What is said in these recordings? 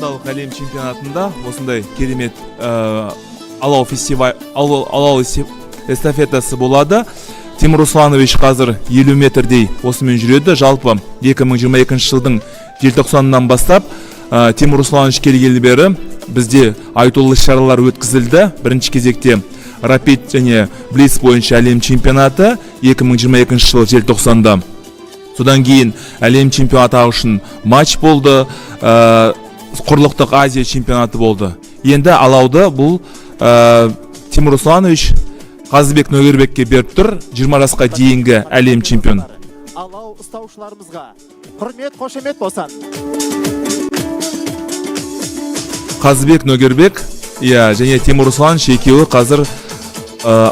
Еуразиялық әлем чемпионатында осындай керемет алау эстафетасы болады. Тимур Русланович қазір 50 метрдей осымен жүреді. Жалпы 2022 жылдың желтоқсанынан бастап Тимур Русланович келгелі бері бізде айтулы шаралар өткізілді. Бірінші кезекте рапид және блиц бойынша әлем чемпионаты 2022 жыл желтоқсанда. Содан кейін әлем чемпионаты үшін матч болды, құрлықтық Азия чемпионаты болды. Енді алауды бұл Тимур Русланович Қазыбек Нөгербекке беріп тұр, 20 жасқа дейінгі әлем чемпионы. Алау ұстаушыларымызға құрмет, қошемет болсын. Қазыбек Нөгербек және Тимур Русланович екеуі қазір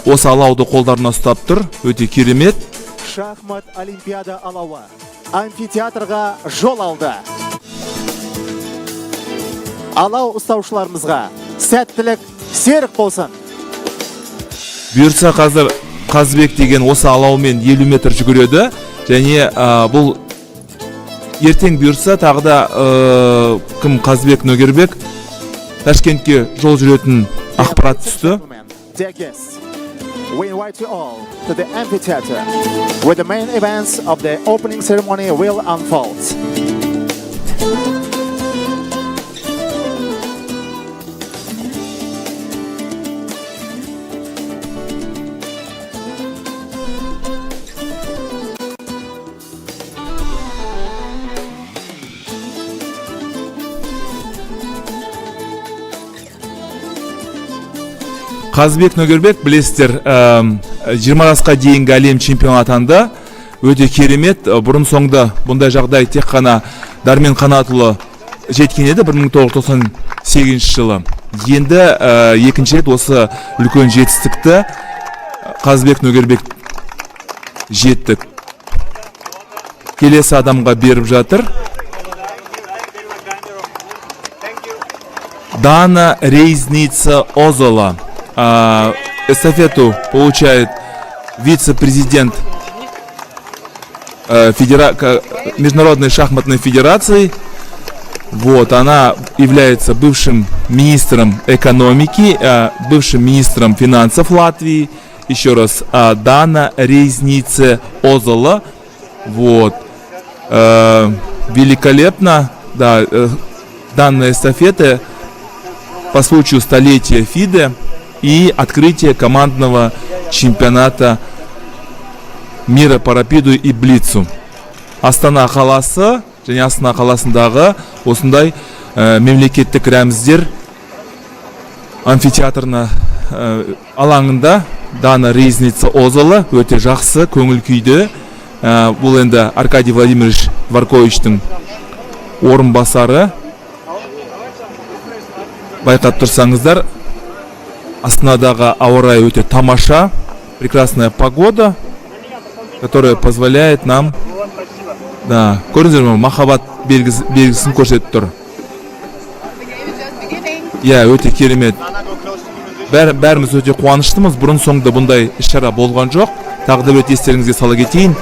осы алауды қолдарына ұстап тұр, өте керемет. Шахмат олимпиада алауы амфитеатрға жол алды. Алау ұстаушыларымызға сәттілік, серік болсын. Бұйырса қазір Қазыбек деген осы алаумен 50 метр жүгіреді, және бұл ертең бұйырса тағы да кім Қазыбек Нөгербек Ташкентке жол жүретін ақпарат түсті. We invite you all to the amphitheater where the main events of the opening ceremony will unfold. Қазыбек Нөгербек білесіздер 20 жасқа дейінгі әлем чемпионы атанды. Өте керемет. Бұрын соңды бұндай жағдай тек қана Дармен Қанатұлы жеткен еді 1998 жылы. Енді екінші рет осы үлкен жетістікті Қазыбек Нөгербек жеттік. Келесі адамға беріп жатыр. Дана Рейзница Озола. Эстафету получает вице-президент Международной шахматной федерации. Вот, она является бывшим министром экономики, бывшим министром финансов Латвии. Еще раз, Дана Рейзница Озола. Вот, великолепно, да, данная эстафета по случаю столетия ФИДе и открытие командного чемпионата мира по рапиду и блицу. Астана қаласы және Астана қаласындағы осындай мемлекеттік рәміздер амфитеатрына алаңында Дана Рейзница Озола өте жақсы көңіл күйді. Бұл енді Аркадий Владимирович Варковичтің орынбасары. Байқап тұрсаңыздар, Астанадағы ауа райы өте тамаша, прекрасная погода, которая позволяет нам, да, көрдіңіздер ме, махаббат белгісін көрсетіп тұр. Өте керемет. Бәріміз өте қуаныштымыз. Бұрын соңды бұндай іс-шара болған жоқ. Тағы да өте естеріңізге сала кетейін.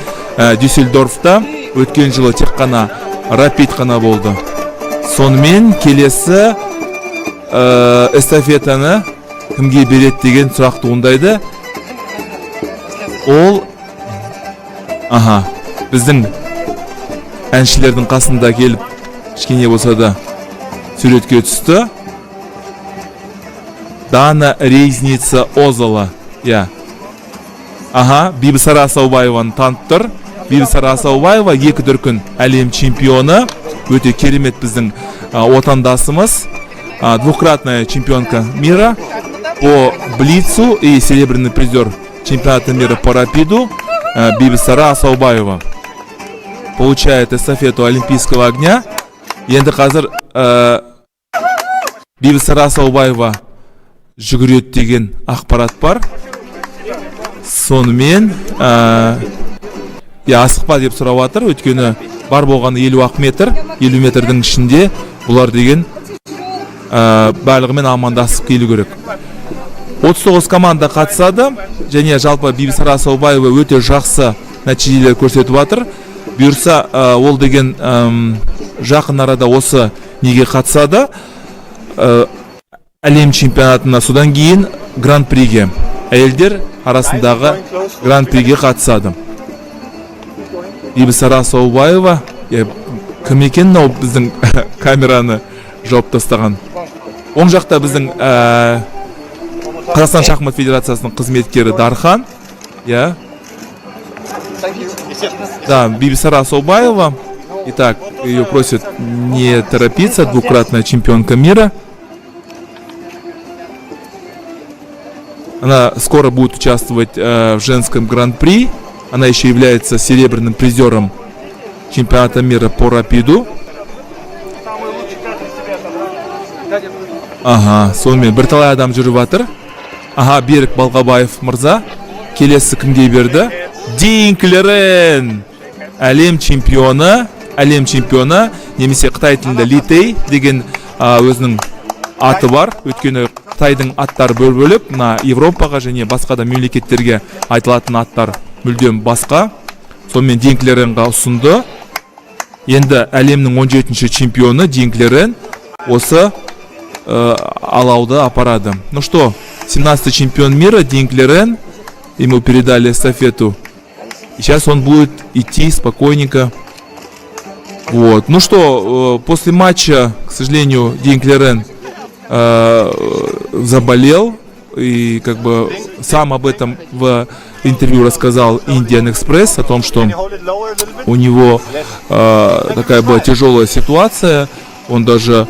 Дюссельдорфта өткен жылы тек қана рапид қана болды. Сонымен келесі эстафетаны кімге береді деген сұрақ туындайды. Ол біздің әншілердің қасында келіп кішкене болса да суретке түсті. Дана Рейзница Озола. Бибісара Асаубаеваны танып тұр. Бибісара Асаубаева 2 дүркін әлем чемпионы. Өте керемет біздің отандасымыз. Двукратная чемпионка мира по блицу и серебряный призер чемпионата мира по рапиду Бибісара Асаубаева получает эстафету Олимпийского огня. Енді қазір Бибісара Асаубаева жүгіреді деген ақпарат бар. Сонымен асықпа деп сұрап жатыр. Өйткені бар болғаны 50 метр, 50 метрдің ішінде бұлар деген барлығымен амандасып келу керек. 39 команда қатысады, және жалпы Бибісара Асаубаева өте жақсы нәтижелер көрсетіп жатыр. Бұйырса ол деген жақын арада осы неге қатысады, әлем чемпионатына, содан кейін гран-приге, әйелдер арасындағы гран-приге қатысады. Бибісара Саубаева, кім екен мынау біздің камераны жауып тастаған? Оң жақта біздің Қазақстан шахмат федерациясының қызметкері Дархан. Да, Бибісара Саубаева. Итак, ее просят не торопиться, двукратная чемпионка мира. Она скоро будет участвовать в женском гран-при. Она еще является серебряным призером чемпионата мира по рапиду. Ага, сонымен бірталай адам жүріп жатыр. Ага, Берік Балғабаев мырза. Келесі кімге берді? Динклерен! Әлем чемпионы, немесе Қытай тілінде Литей деген өзінің аты бар. Өйткені Қытайдың аттары бөліп, мына Европаға және басқа да мемлекеттерге айтылатын аттар мүлдем басқа. Сонымен Динклеренға ұсынды. Енді әлемнің 17-ші чемпионы Динклерен осы алауды апарады. Ну что, 17-й чемпион мира Динклерен, ему передали эстафету. И сейчас он будет идти спокойненько. Вот. Ну что, после матча, к сожалению, Динклерен заболел. И как бы сам об этом в интервью рассказал Indian Express, о том, что у него такая была тяжелая ситуация. Он даже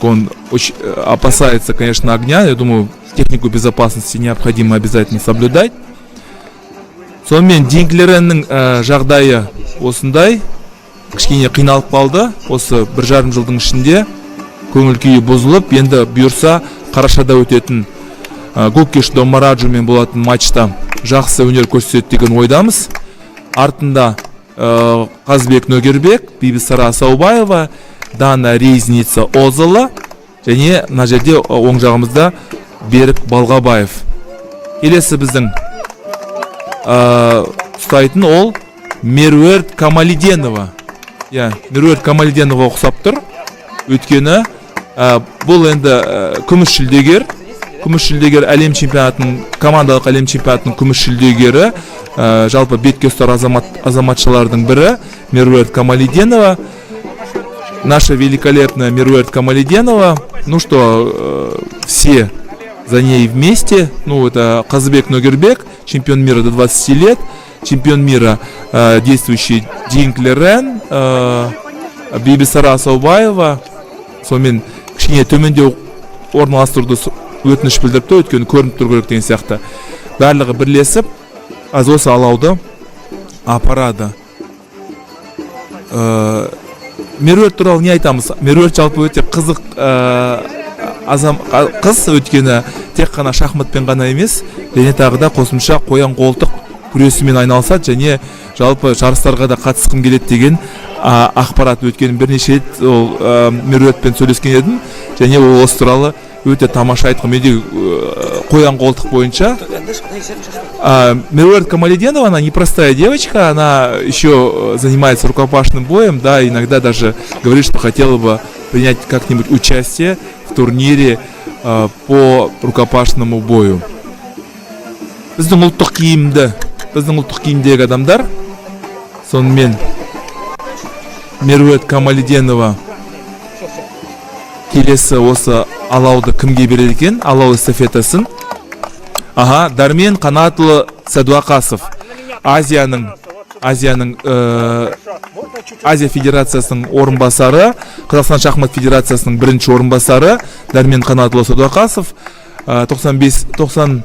он очень опасается, конечно, огня. Я думаю, технику безопасности необходимо обязательно соблюдать. Сонымен Динклереннің жағдайы осындай, кішкене қиналып қалды. Осы 1,5 жылдың ішінде көңіл күйі бұзылып, енді бұйырса қарашада өтетін Гукеш Домараджумен болатын матчта жақсы өнер көрсетеді деген ойдамыз. Артында Қазбек Нөгербек, Бибісара Саубаева, Дана Ризница Озыла және мына жерде оң жағымызда Берік Балғабаев. Келесі біздің ұстайтын ол Меруерт Камалиденова. Меруерт Камалиденова ұқсап тұр. Өйткені бұл енді күміс жүлдегер әлем чемпионатының, командалық әлем чемпионатының күміс жүлдегері, жалпы бетке ұстар азаматшалардың бірі Меруерт Камалиденова. Наша великолепная Меруерт Камалиденова. Ну что, все за ней вместе. Ну, это Қазбек Нөгербек, чемпион мира до 20 лет, чемпион мира действующий Динклерен, Бибісара Саубаева. Сонымен кішкене төмендеу орналастыруды өтініш білдіріпті, өйткені көрініп тұру керек деген сияқты. Барлығы бірлесіп осы алауды апарады. Меруерт туралы не айтамыз? Меруерт жалпы өте қызық қыз, өйткені тек қана шахматпен ғана емес, және тағы да қосымша қоян қолтық күресімен айналысады, және жалпы жарыстарға да қатысқым келеді деген ақпарат. Өйткені бірнеше рет Меруертпен сөйлескен едім, және ол осы туралы өте тамаша айтқан. Менде қоян қолтық бойынша Меруерт Камалиденова, она непростая девочка, она еще занимается рукопашным боем, да, иногда даже говорит, что хотела бы принять как-нибудь участие в турнире по рукопашному бою. Біздің ұлттық киімдегі адамдар. Сонымен Меруерт Камалиденова келесі осы алауды кімге береді екен? Алау эстафетасын. Дармен Қанатұлы Сәдуақасов, Азия федерациясының орынбасары, Қазақстан шахмат федерациясының бірінші орынбасары Дармен Қанатұлы Сәдуақасов 97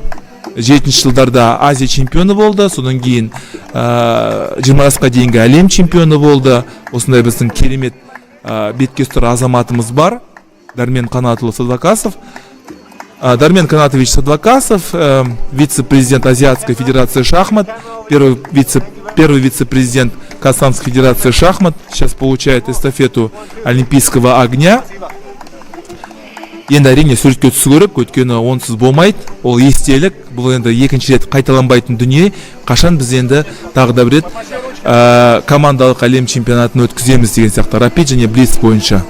жылдарда Азия чемпионы болды, содан кейін 20 жасқа дейінгі әлем чемпионы болды. Осындай біздің керемет бетке ұстар азаматымыз бар, Дармен Қанатұлы Сәдуақасов. Дармен Канатович Сәдуақасов, вице-президент Азиатской федерации шахмат, первый вице-президент Казахстанской федерации шахмат, сейчас получает эстафету Олимпийского огня. Енді әрине суретке түсу керек, өйткені онсыз болмайды. Ол естелік, бұл енді екінші рет қайталанбайтын дүние. Қашан біз енді тағы да бір рет командалық әлем чемпионатын өткіземіз деген сияқты рапид және блиц бойынша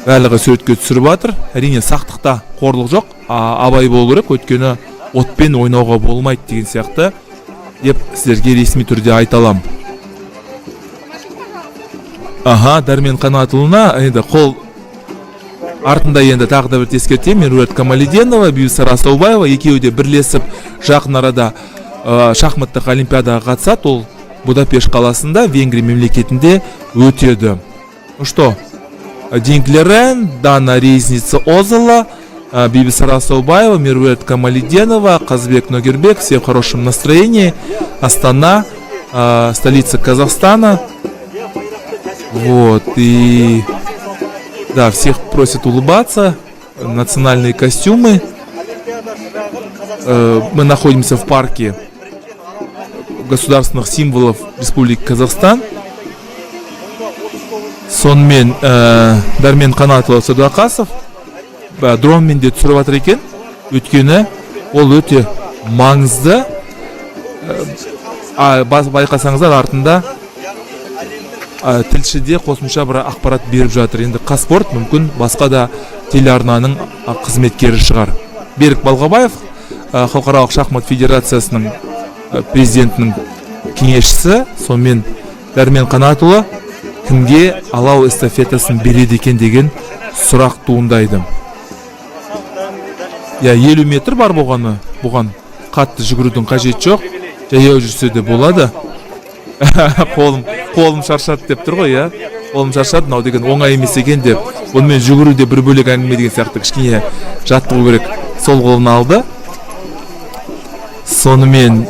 барлығы суретке түсіріп жатыр. Әрине сақтықта қорлық жоқ, абай болу керек, өйткені отпен ойнауға болмайды деген сияқты деп сіздерге ресми түрде айта аламын. Дәрмен Қанатұлына енді қол артында енді тағы да бір ескертемін, Меруерт Камалиденова, Бибісара Асаубаева екеуі де бірлесіп жақын арада шахматтық олимпиадаға қатысады. Ол Будапешт қаласында, Венгрия мемлекетінде өтеді. Ну что, Динклерен, Дана Ризница Озала, Бибісара Асаубаева, Меруерт Камалиденова, Казбек Ногербек, все в хорошем настроении. Астана, столица Казахстана. Вот, и да, всех просят улыбаться, национальные костюмы. Мы находимся в парке государственных символов Республики Казахстан. Сонымен Дәрмен Қанатұлы Садуақасов дронмен де түсіріп жатыр екен, өйткені ол өте маңызды. Байқасаңыздар артында тілшіде қосымша бір ақпарат беріп жатыр. Енді Қазспорт мүмкін басқа да телеарнаның қызметкері шығар. Берік Балғабаев, Халықаралық шахмат федерациясының президентінің кеңесшісі, сонымен Дәрмен Қанатұлы кімге алау эстафетасын береді екен деген сұрақ туындайды. 50 метр бар болғаны, бұған қатты жүгірудің қажет жоқ, жаяу жүрсе де болады. Қолым шаршады деп тұр ғой, я. Қолым шаршады, мынау деген оңай емес екен деп. Онымен жүгіру де бір бөлек әңгіме деген сияқты кішкене жаттығу керек. Сол қолын алды. Сонымен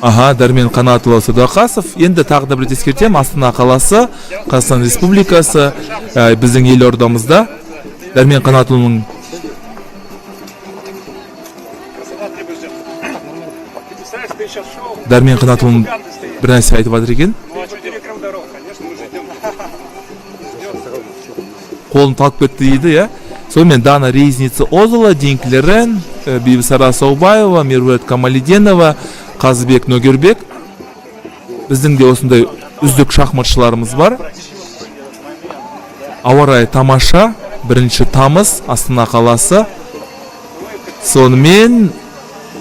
Дәрмен Қанатұлы Садуақасов. Енді тағы да бір ескертем, Астана қаласы, Қазақстан Республикасы, біздің елордамызда Дәрмен Қанатұлының бір нәрсе айтып жатыр екен. Қолын талып кетті дейді, я. Сонымен Дана Ризница Озала, Динклерен, Бибісара Асаубаева, Меруерт Камалиденова, Қазбек Ногербек. Біздің де осындай үздік шахматшыларымыз бар. Ауа райы тамаша, 1 тамыз, Астана қаласы. Сонымен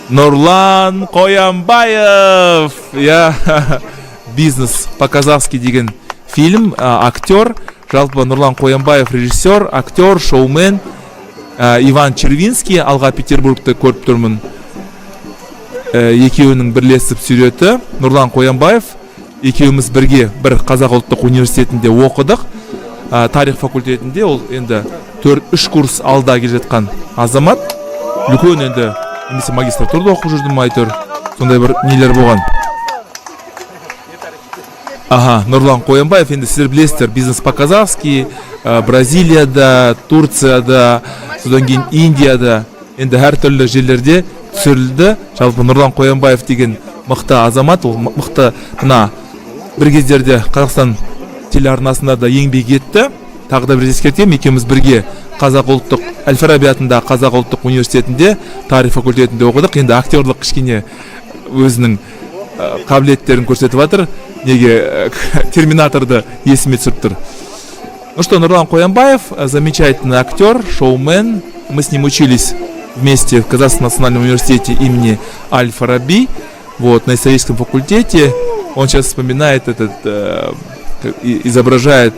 Нұрлан Қоянбаев, бизнес по-казахски деген фильм, актер, жалпы Нұрлан Қоянбаев режиссер, актер, шоумен, Иван Червинский, алға Петербургті көріп тұрмын. Екеуінің бірлесіп суреті. Нұрлан Қоянбаев, екеуіміз бірге бір Қазақ ұлттық университетінде оқыдық, тарих факультетінде. Ол енді 3 курс алда келе жатқан азамат. Үлкен енді немесе магистратурада оқып жүрдім, айтыр. Сондай бір нелер болған. Нұрлан Қоянбаев, енді сіздер білесіздер, бизнес по-казахски, Бразилияда, Турцияда, содан кейін Индияда, енді әртүрлі жерлерде түсірілді. Жалпы Нұрлан Қоянбаев деген мықты азамат, ол мықты бір кездерде Қазақстан телеарнасында да еңбек етті. Тағы да бір ескертем, екеуміз бірге Қазақ ұлттық Әл-Фараби атындағы Қазақ ұлттық университетінде, тарих факультетінде оқыдық. Енді актерлық кішкене өзінің қабілеттерін көрсетіп жатыр. Неге Терминаторды есіме түсіріп тұр. Ну что, Нурлан Қоянбаев, замечательный актер, шоумен. Мы с ним учились вместе в Казахстанском национальном университете имени Аль-Фараби, вот, на историческом факультете. Он сейчас вспоминает изображает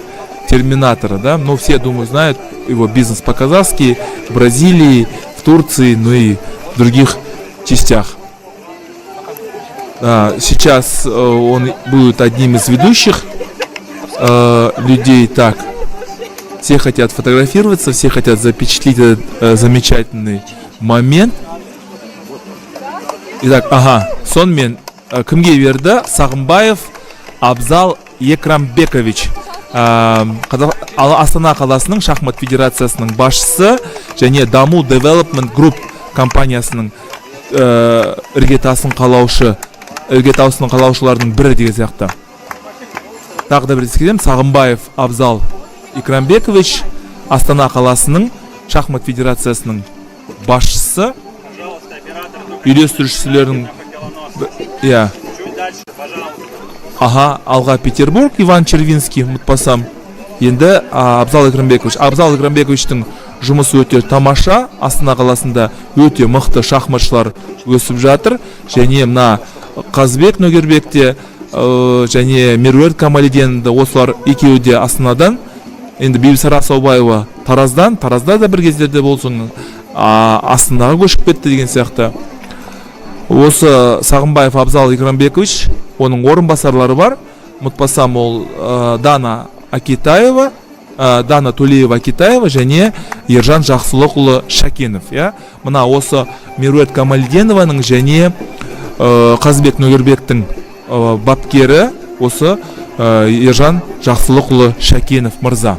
Терминатора, да, ну все, думаю, знают его бизнес по-казахски в Бразилии, в Турции, ну и в других частях. Сейчас он будет одним из ведущих людей. Так, все хотят фотографироваться, все хотят запечатлеть этот замечательный момент. Итак, сонымен кімге берді? Сағымбаев Абзал Екрамбекович, Астана қаласының шахмат федерациясының басшысы және Даму Development Group компаниясының іргетасының қалаушылардың бірі деген сияқты. Тағы да бір ескертем, Сағымбаев Абзал Екрамбекович, Астана қаласының шахмат федерациясының басшысы, үйлестірушілердің Алға Петербург, Иван Червинский, ұмытпасам. Енді Абзал Экранбековичтің жұмысы өте тамаша. Астана қаласында өте мықты шахматшылар өсіп жатыр. Және мына Қазбек Нөгербекте және Меруерт Камалиден осылар екеуі де Астанадан. Енді Бибісара Саубаева Тараздан, Таразда да бір кездерде болсын Астанаға көшіп кетті деген сияқты. Осы Сағынбаев Абзал Экранбекович, оның орынбасарлары бар. Ұмытпасам, ол Дана Акитаева, Дана Тулеева Акитаева және Ержан Жақсылықұлы Шакенов. Мына осы Меруерт Камалиденованың және Қазбек Нөгербектің бапкері осы Ержан Жақсылықұлы Шакенов мырза.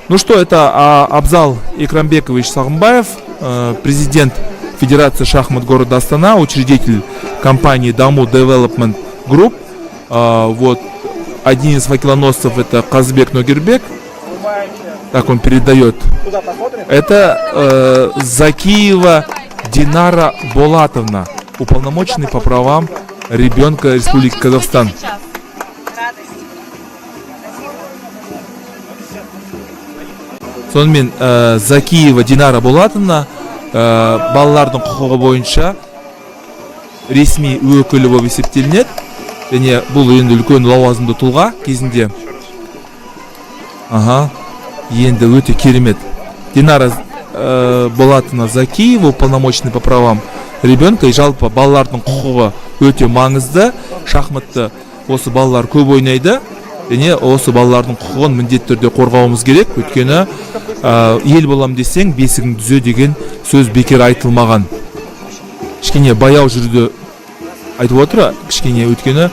Ну что, это Абзал Экранбекович Сағынбаев, президент Федерации шахмат города Астана, учредитель компании Даму Development Group. Вот один из факелоносцев это Казбек Ногербек. Так он передает. Это Закиева Динара Болатовна, уполномоченный по правам ребенка Республики Казахстан. Сонымен Закиева Динара Болатовна балалардың құқығы бойынша ресми өкілі болып есептелінеді. Және бұл енді үлкен лауазымды тұлға кезінде. Енді өте керемет. Динара Болатовна Закиева, уполномоченный по правам ребенка, и жалпы балалардың құқығы өте маңызды. Шахматты осы балалар көп ойнайды. Және осы балалардың құқығын міндетті түрде қорғауымыз керек. Өйткені ел болам десең, бесігің түзе деген сөз бекер айтылмаған. Кішкене баяу жүруді айтып отыр, кішкене өйткені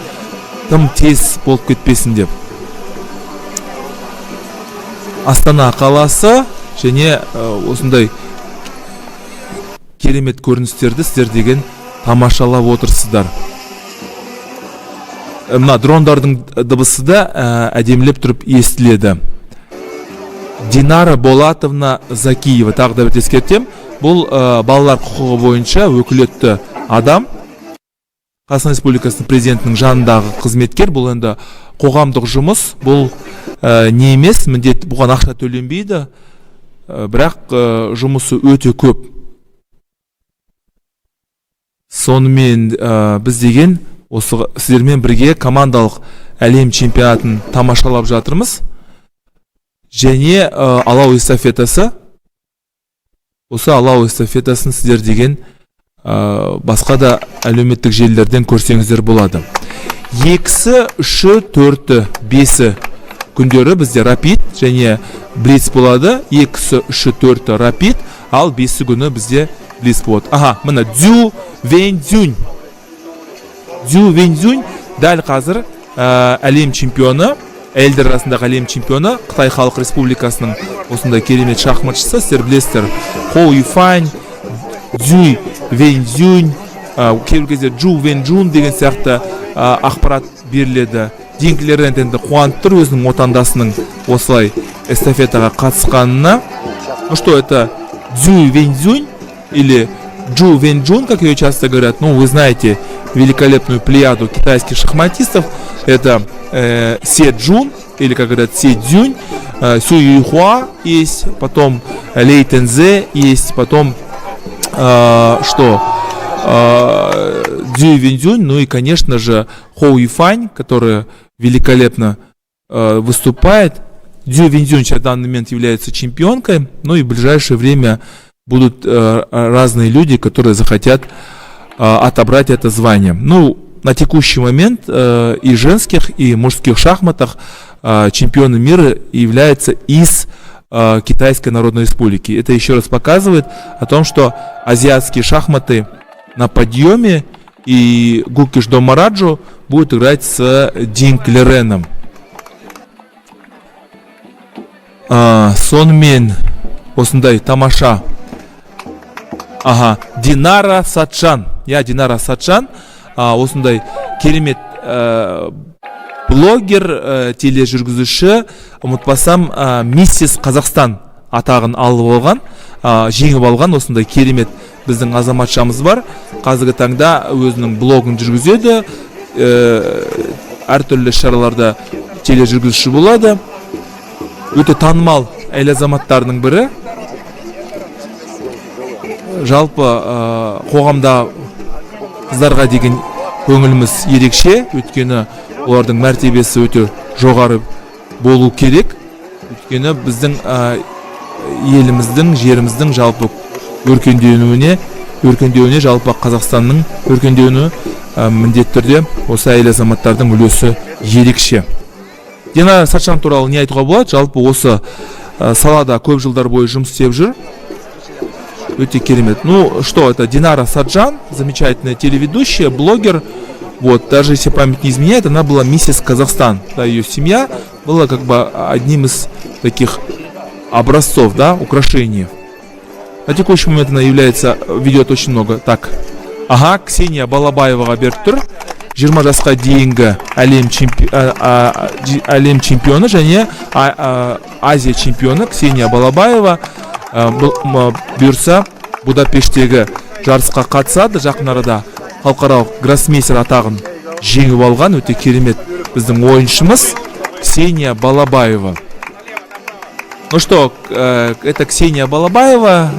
тым тез болып кетпесін деп. Астана қаласы және осындай керемет көріністерді сіздер деген тамашалап отырсыздар. Мына дрондардың дыбысы да әдемілеп тұрып естіледі. Динара Болатовна Закиева, тағы да бір ескертем, бұл балалар құқығы бойынша өкілетті адам. Қазақстан Республикасының президентінің жанындағы қызметкер. Бұл енді қоғамдық жұмыс, бұл не емес, міндет, бұған ақша төленбейді, бірақ жұмысы өте көп. Сонымен біз деген осы сіздермен бірге командалық әлем чемпионатын тамашалап жатырмыз. Және алау эстафетасы. Осы алау эстафетасын сіздер деген басқа да әлеуметтік желілерден көрсеңіздер болады. 2-сі, 3-і, 4-і, 5-і күндері бізде рапид және блиц болады. 2-сі, 3-і, 4-і рапид, ал 5-сі күні бізде блиц болады. Мына Дзю Вэньцзюнь. Дзю Вэньцзюнь дәл қазір әлем чемпионы, әйелдер арасындағы әлем чемпионы, Қытай Халық Республикасының осындай керемет шахматшысы. Сіздер білесіздер, Хоу Юфань, Дзю Вэньцзюнь, кейбір кезде Джу Вэньчжун деген сияқты ақпарат беріледі. Деңгілерден енді қуанып тұр өзінің отандасының осылай эстафетаға қатысқанына. Ну что, это Дзю Вэньцзюнь или Джу Вэньчжун, как ее часто говорят. Ну, вы знаете великолепную плеяду китайских шахматистов. Это Се Джун, или, как говорят, Се Цзюнь, Сю Юйхуа есть, потом Лей Тензе есть, потом Дзю Вэньцзюнь, ну и, конечно же, Хоу Юфань, которая великолепно выступает. Дзю Вэньцзюнь в данный момент является чемпионкой, ну и в ближайшее время будут разные люди, которые захотят отобрать это звание. Ну, на текущий момент и женских, и мужских шахматах чемпионом мира является из Китайской Народной Республики. Это еще раз показывает о том, что азиатские шахматы на подъеме, и Гукиш Домараджо будет играть с Дин Клереном. Сонмен осындай тамаша. Динара Саджан. Динара Саджан. Осындай керемет блогер, тележүргізуші, ұмытпасам, Миссис Қазақстан атағын алып алған, жеңіп алған осындай керемет біздің азаматшамыз бар. Қазіргі таңда өзінің блогын жүргізеді. әртүрлі шараларда тележүргізуші болады. Өте танымал әйел азаматтардың бірі. Жалпы қоғамда қыздарға деген көңіліміз ерекше, өйткені олардың мәртебесі өте жоғары болу керек. Өйткені біздің еліміздің, жеріміздің жалпы өркендеуіне, жалпы Қазақстанның өркендеуіне міндетті түрде осы әйел азаматтардың үлесі ерекше. Динара Саджан туралы не айтуға болады? Жалпы осы салада көп жылдар бойы жұмыс істеп жүр. Өте керемет. Ну что, это Динара Саджан, замечательная телеведущая, блогер. Вот, даже если память не изменяет, она была миссис Казахстан. Да, ее семья была как бы одним из таких образцов, да, украшений. На текущий момент она ведет очень много. Так, ага, Ксения Балабаеваға беріп тұр. 20 жасқа дейінгі әлем чемпионы және Азия чемпионы Ксения Балабаева бұйырса Будапешттегі жарысқа қатысады. Жақын арада халықаралық гроссмейстер атағын жеңіп алған өте керемет біздің ойыншымыз Ксения Балабаева. Ну что, это Ксения Балабаева,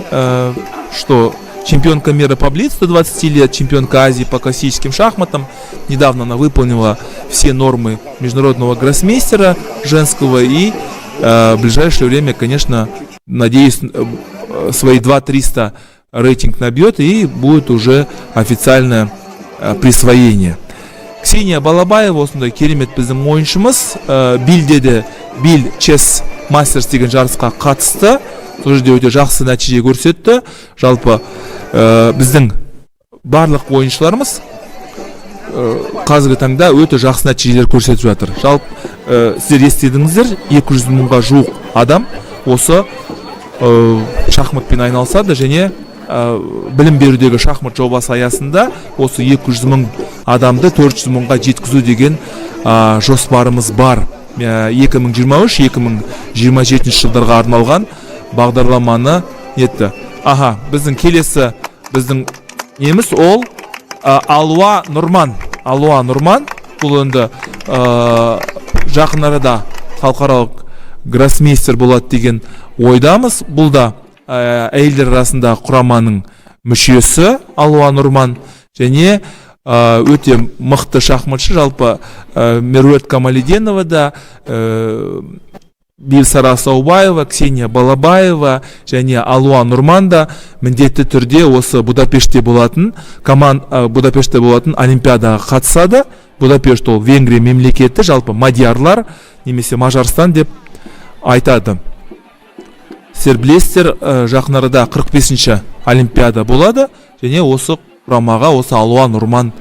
что чемпионка мира по блицу 120 лет, чемпионка Азии по классическим шахматам. Недавно она выполнила все нормы международного гроссмейстера женского и в ближайшее время, конечно, надеюсь, свои 2300 рейтинг набьет и будет уже официальное присвоение. Ксения Балабаева осындай керемет біздің ойыншымыз. Бильде Билл Чес Мастерс деген жарысқа қатысты. Сол жерде өте жақсы нәтиже көрсетті. Жалпы біздің барлық ойыншыларымыз қазіргі таңда өте жақсы нәтижелер көрсетіп жатыр. Жалпы сіздер естідіңіздер, 200 мыңға жуық адам осы шахматпен айналысады және білім берудегі шахмат жобасы аясында осы 200 мың адамды 400 мыңға жеткізу деген жоспарымыз бар. 2023-2027 жылдарға арналған бағдарламаны етті. Аха, біздің келесі неміз ол Алуа Нұрман. Алуа Нұрман бұл енді жақын арада халықаралық гроссмейстер болады деген ойдамыз. Бұл да әйелдер арасында құраманың мүшесі Алуа Нұрман және өте мықты шахматшы. Жалпы Меруерт Камалиденова да, Бибісара Саубаева, Ксения Балабаева және Алуа Нұрман да міндетті түрде осы Будапештте болатын олимпиадаға қатысады. Будапешт ол Венгрия мемлекеті, жалпы мадиярлар немесе Мажарстан деп айтады. Сіздер білесіздер, жақын арада 45-ші олимпиада болады және осы құрамаға осы Алуа Нұрман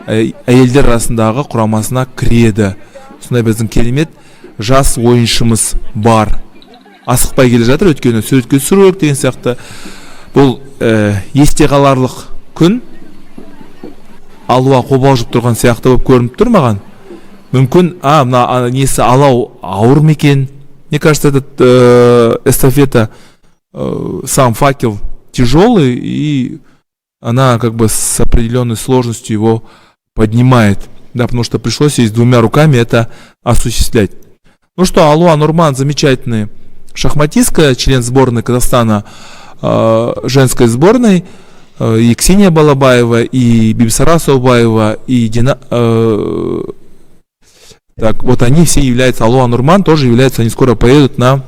әйелдер арасындағы құрамасына кіреді. Сондай біздің керемет жас ойыншымыз бар. Асықпай келе жатыр, өткені суретке түсіру керек деген сияқты. Бұл есте қаларлық күн. Алуа қобалжып тұрған сияқты болып көрініп тұр маған. Мүмкін, мына несі алау ауыр ма екен? Мне кажется, этот эстафета, сам факел тяжелый, и она как бы с определенной сложностью его поднимает. Да, потому что пришлось ей с 2 руками это осуществлять. Ну что, Алуа Нұрман замечательная шахматистка, член сборной Казахстана, женской сборной, и Ксения Балабаева, и Бибісара Саубаева, и так, вот они все являются, Алуа Нұрман тоже являются, они скоро поедут на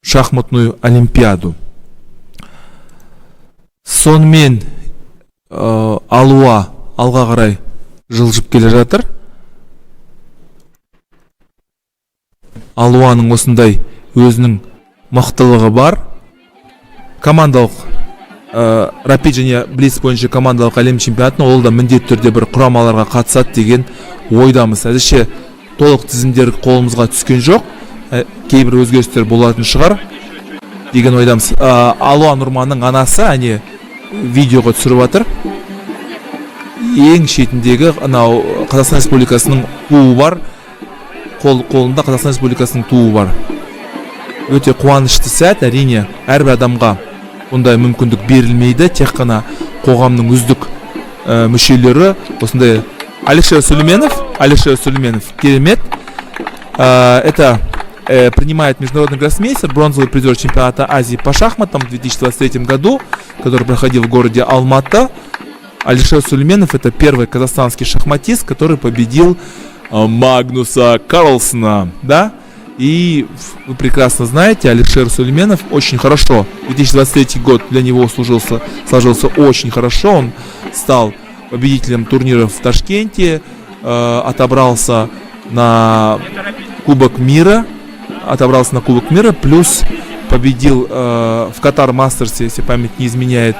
шахматную олимпиаду. Сонымен Алуа алға қарай жылжып келе жатыр. Алуаның осындай өзінің мықтылығы бар. Командалық рапид және блиц бойынша командалық әлем чемпионатына ол да міндетті түрде бір құрамаларға қатысады деген ойдамыз. Әзірше толық тізімдер қолымызға түскен жоқ. Кейбір өзгерістер болатын шығар деген ойдамыз. Алуа Нұрманның анасы әне видеоға түсіріп жатыр. Ең шетіндегі анау Қазақстан Республикасының туы бар. Қолында Қазақстан Республикасының туы бар. Өте қуанышты сәт, әрине әрбір адамға ондай мүмкіндік берілмейді. Тек қана қоғамның үздік мүшелері осындай. Алишер Сүлейменов Алишер Сулейменов керемет. Это принимает международный гроссмейстер, бронзовый призер чемпионата Азии по шахматам в 2023 году, который проходил в городе Алматы. Алишер Сулейменов — это первый казахстанский шахматист, который победил Магнуса Карлсена, да? И вы прекрасно знаете, Алишер Сулейменов очень хорошо. 2023 год для него сложился очень хорошо. Он стал победителем турниров в Ташкенте, отобрался на Кубок мира, плюс победил в Катар Мастерсе, если память не изменяет,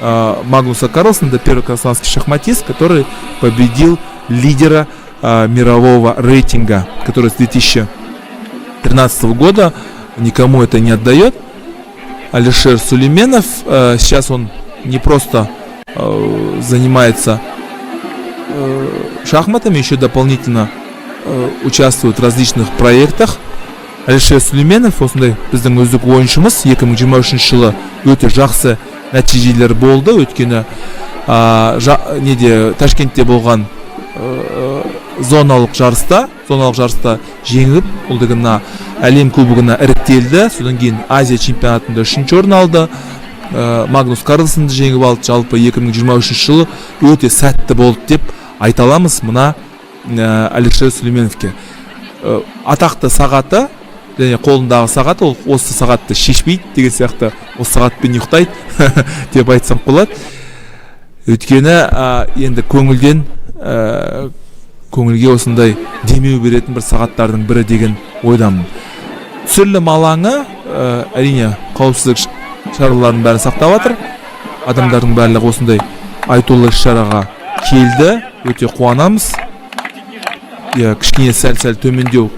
Магнуса Карлсена. Это первый казахстанский шахматист, который победил лидера мирового рейтинга, который с 2013 года никому это не отдает. Алишер Сулейменов, сейчас он не просто занимается шахматами, еще дополнительно участвует в различных проектах. Алишер Сулейменов осындай біздің үздік ойыншымыз 2023 жылы өте жақсы нәтижелер болды. Өйткені Ташкентте болған зоналық жарыста жеңіп, ол дегенде әлем кубогына іріктелді. Содан кейін Азия чемпионатында 3-ші орын алды. Магнус Карлсенді жеңіп алды. Жалпы 2023 жылы өте сәтті болды деп айта аламыз мына Алишер Сулейменовке. Атақты сағаты, және қолындағы сағаты, ол осы сағатты шешпейді деген сияқты, осы сағатпен ұйықтайды деп айтсам болады. Өйткені енді көңілге осындай демеу беретін бір сағаттардың бірі деген ойдамын. Түсірілім алаңы әрине қауіпсіздік шараларын бәрін сақтап жатыр. Адамдардың барлығы осындай айтулы шараға келді. Өте қуанамыз. Кішкене сәл төмендеу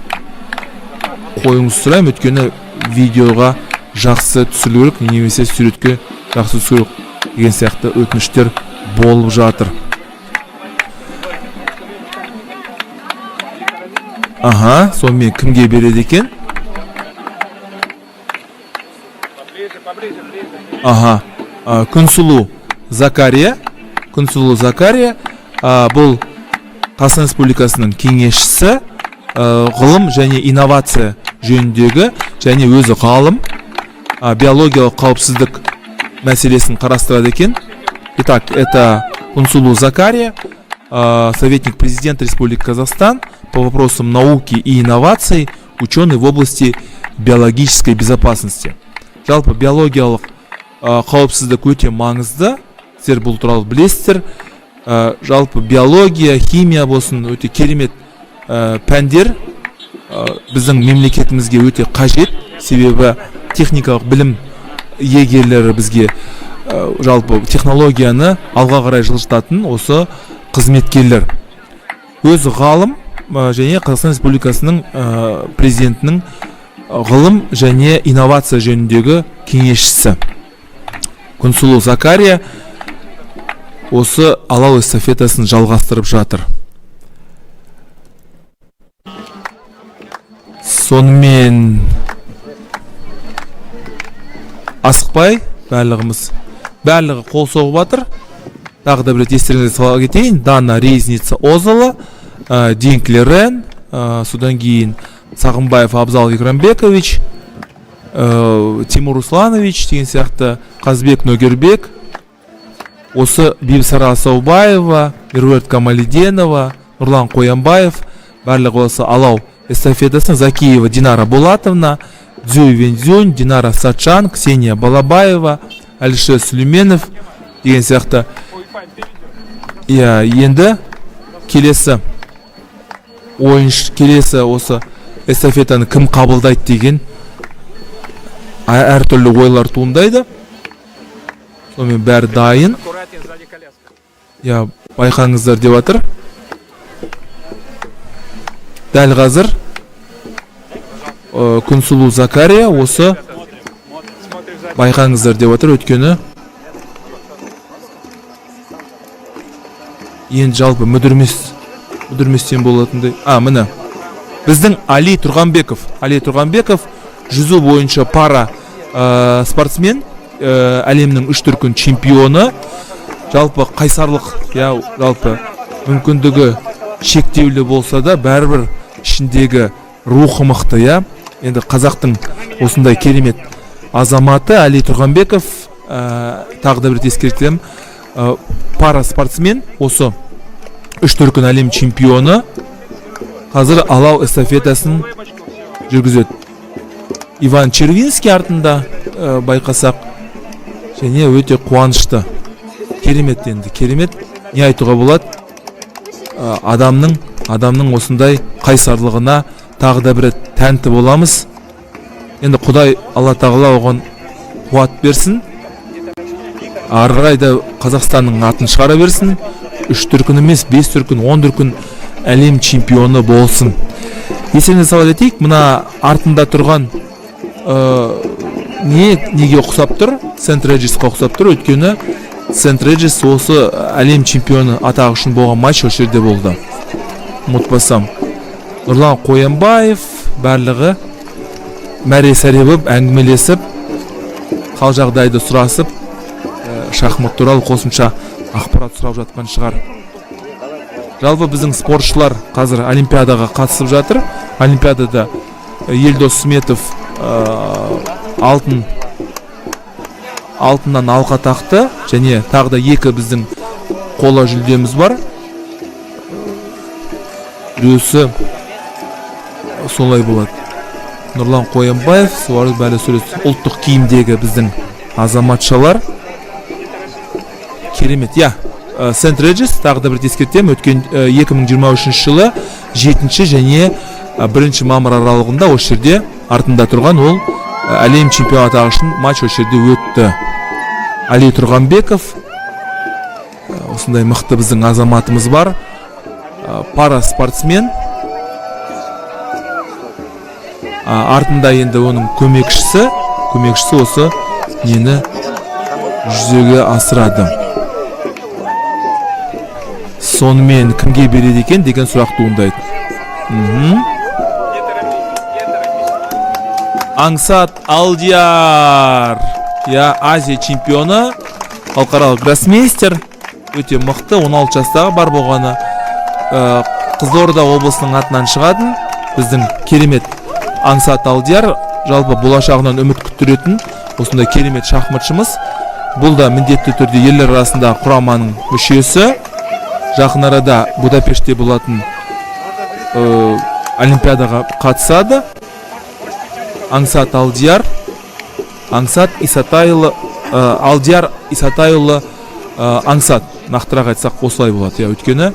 қойыңыз сұраймын, өткені видеоға жақсы түсірілу керек, немесе суретке жақсы түсіру деген сияқты өтініштер болып жатыр. Сонымен кімге береді екен? Күнсұлу Закария. Бұл Қазақстан Республикасының кеңесшісі, ғылым және инновация жөніндегі, және өзі ғалым, биологиялық қауіпсіздік мәселесін қарастырады екен. Итак, это Күнсұлу Закария, советник президента Республики Казахстан по вопросам науки и инноваций, ученый в области биологической безопасности. Жалпы биологиялық қауіпсіздік өте маңызды. Сіздер бұл туралы білесіздер. Жалпы биология, химия болсын өте керемет пәндер біздің мемлекетімізге өте қажет. Себебі техникалық білім егерлері бізге жалпы технологияны алға қарай жылжытатын осы қызметкерлер. Өзі ғалым және Қазақстан Республикасының президентінің ғылым және инновация жөніндегі кеңесшісі Күнсұлу Закария осы алау эстафетасын жалғастырып жатыр. Сонымен асықпай барлығы қол соғып жатыр. Тағы да бір естеріңізге сала кетейін. Дана Резница Озалы, Динклерен, содан кейін Сағымбаев Абзал Игранбекович, Тимур Русланович деген сияқты, Қазбек Нөгербек, осы Бибісара Асаубаева, Меруерт Камалиденова, Нұрлан Қоянбаев, барлығы осы алау эстафетасын Закиева Динара Болатовна, Дзюй Вензюнь, Динара Сачан, Ксения Балабаева, Алишер Сулейменов деген сияқты. Енді келесі осы эстафетаны кім қабылдайды деген әртүрлі ойлар туындайды. Сонымен бәрі дайын. Байқаңыздар деп жатыр. Дәл қазір Күнсұлу Закария осы байқаңыздар деп жатыр. Өткені енді жалпы мүдірместен болатындай. Міне біздің Али Тұрғанбеков жүзу бойынша пара спортсмен, әлемнің 3 дүркін чемпионы. Жалпы қайсарлық, жалпы мүмкіндігі шектеулі болса да бәрібір ішіндегі рухы мықты, иә. Енді қазақтың осындай керемет азаматы Али Тұрғанбеков, тағы да бір ескертем, пара спортсмен, осы 3 дүркін әлем чемпионы, қазір алау эстафетасын жүргізеді. Иван Червинский артында байқасақ, және өте қуанышты. Керемет енді, керемет. Не айтуға болады? Адамның осындай қайсарлығына тағы да бір тәнті боламыз. Енді Құдай Алла тағала оған қуат берсін. Ары қарай да Қазақстанның атын шығара берсін. 3 дүркін емес, 5 дүркін, 10 дүркін әлем чемпионы болсын. Естеріңізге сала кетейік, мына артында тұрған неге ұқсап тұр? Сент Реджисқа ұқсап тұр, өйткені Сент Реджис осы әлем чемпионы атағы үшін болған матч осы жерде болды. Ұмытпасам. Нұрлан Қоянбаев барлығы мәре-сәре болып әңгімелесіп, қал жағдайды сұрасып, шахмат туралы қосымша ақпарат сұрап жатқан шығар. Жалпы біздің спортшылар қазір олимпиадаға қатысып жатыр. Олимпиадада Елдос Сметов алтыннан алқа тақты, және тағы да 2 біздің қола жүлдеміз бар. Біреусі солай болады. Нұрлан Қоянбаев, суарыз бәлі сөйлесі, ұлттық киімдегі біздің азаматшалар. Керемет, я. Сент Реджис, тағы да бір ескертем, өткен 2023 жылы 7 және 1 мамыр аралығында осы жерде артында тұрған ол әлем чемпионы атағы үшін матч осы жерде өтті. Али Тұрғанбеков, осындай мықты біздің азаматымыз бар, пара спортсмен. Артында енді оның көмекшісі осы нені жүзеге асырады. Сонымен кімге береді екен деген сұрақ туындайды. Аңсат Алдияр, Азия чемпионы, халықаралық гроссмейстер, өте мықты, 16 жастағы бар болғаны. Қызылорда облысының атынан шығатын біздің керемет Аңсат Алдияр, жалпы болашағынан үміт күттіретін осындай керемет шахматшымыз. Бұл да міндетті түрде ерлер арасында құраманың мүшесі. Жақын арада Будапештте болатын олимпиадаға қатысады. Аңсат Алдияр, Аңсат Исатайұлы, Алдияр Исатайұлы Аңсат, нақтырақ айтсақ осылай болады. Өйткені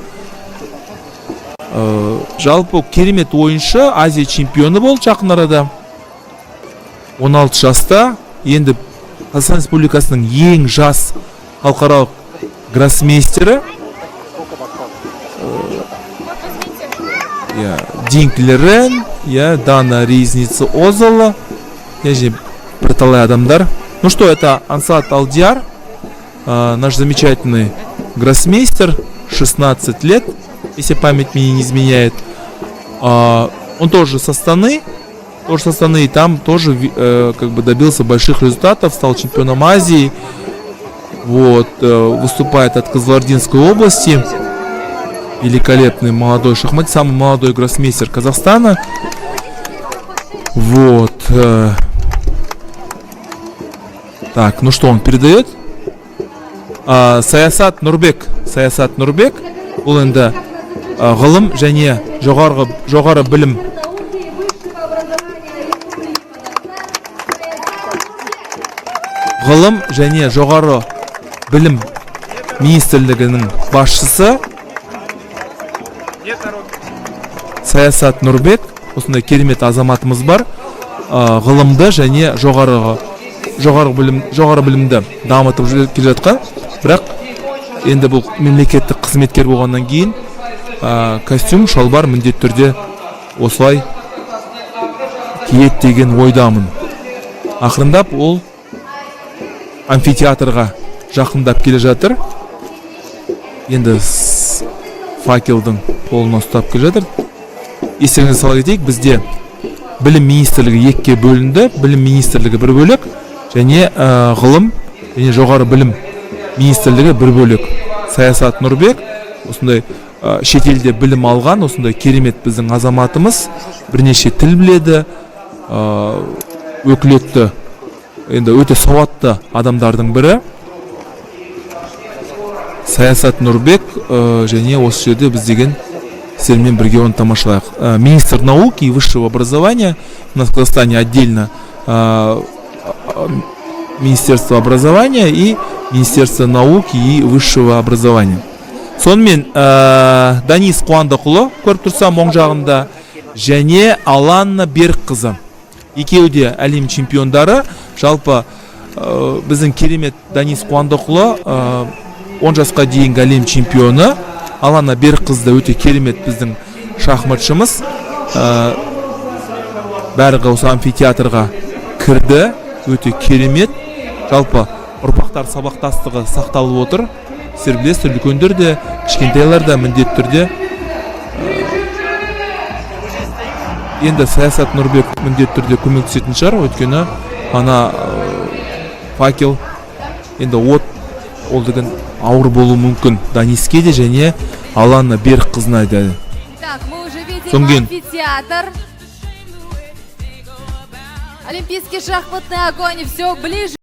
жалпы керемет ойыншы, Азия чемпионы болды жақын арада. 16 жаста, енді Қазақстан Республикасының ең жас халықаралық гроссмейстері. Динклерен, Дана Ризница Озала, бірталай адамдар. Ну что, это Ансат Алдияр, наш замечательный гроссмейстер, 16 лет, если память меня не изменяет. Он тоже со Астаны, и там тоже добился больших результатов, стал чемпионом Азии. Вот, выступает от Кызылординской области. Великолепный молодой шахматист, самый молодой гроссмейстер Казахстана. Вот. Так, ну что он передает? Саясат Нурбек, ол енді ғылым және жоғары білім министрлігінің басшысы Саясат Нурбек, осындай керемет азаматымыз бар. Ғылымды және жоғары білімді дамытып келе жатқан. Бірақ енді бұл мемлекеттік қызметкер болғаннан кейін костюм, шалбар міндетті түрде осылай киет деген ойдамын. Ақырындап ол амфитеатрға жақындап келе жатыр. Енді факелдің қолына ұстап келе жатыр. Естеріңізге сала кетейік, бізде білім министрлігі екіге бөлінді. Білім министрлігі бір бөлек, және ғылым және жоғары білім министрлігі бір бөлек. Саясат Нурбек осындай шетелде білім алған осындай керемет біздің азаматымыз, бірнеше тіл біледі, өкілетті, енді өте сауатты адамдардың бірі. Саясат Нұрбек, және осы жерде біз деген сіздермен бірге оны тамашалайық. Министр науки и высшего образования, у нас в Казахстане отдельно Министерство образования и Министерство науки и высшего образования. Сонымен Данис Қуандықұлы көріп тұрсам оң жағында, және Аланна Берікқызы. Екеуі де әлем чемпиондары. Жалпы біздің керемет Данис Қуандықұлы 10 жасқа дейінгі әлем чемпионы. Аланна Берікқызы да өте керемет біздің шахматшымыз. Бәрі осы амфитеатрға кірді, өте керемет. Жалпы ұрпақтар сабақтастығы сақталып отыр. Сіздер білесіздер, үлкендер де, кішкентайлар да міндетті түрде. Енді Саясат Нұрбек міндетті түрде көмектесетін шығар, өйткені ана факел, енді от, ол деген ауыр болуы мүмкін Даниске де және Аланна Берікқызына да. Так, мы уже видим амфитеатр. Олимпийский шахматный огонь все ближе.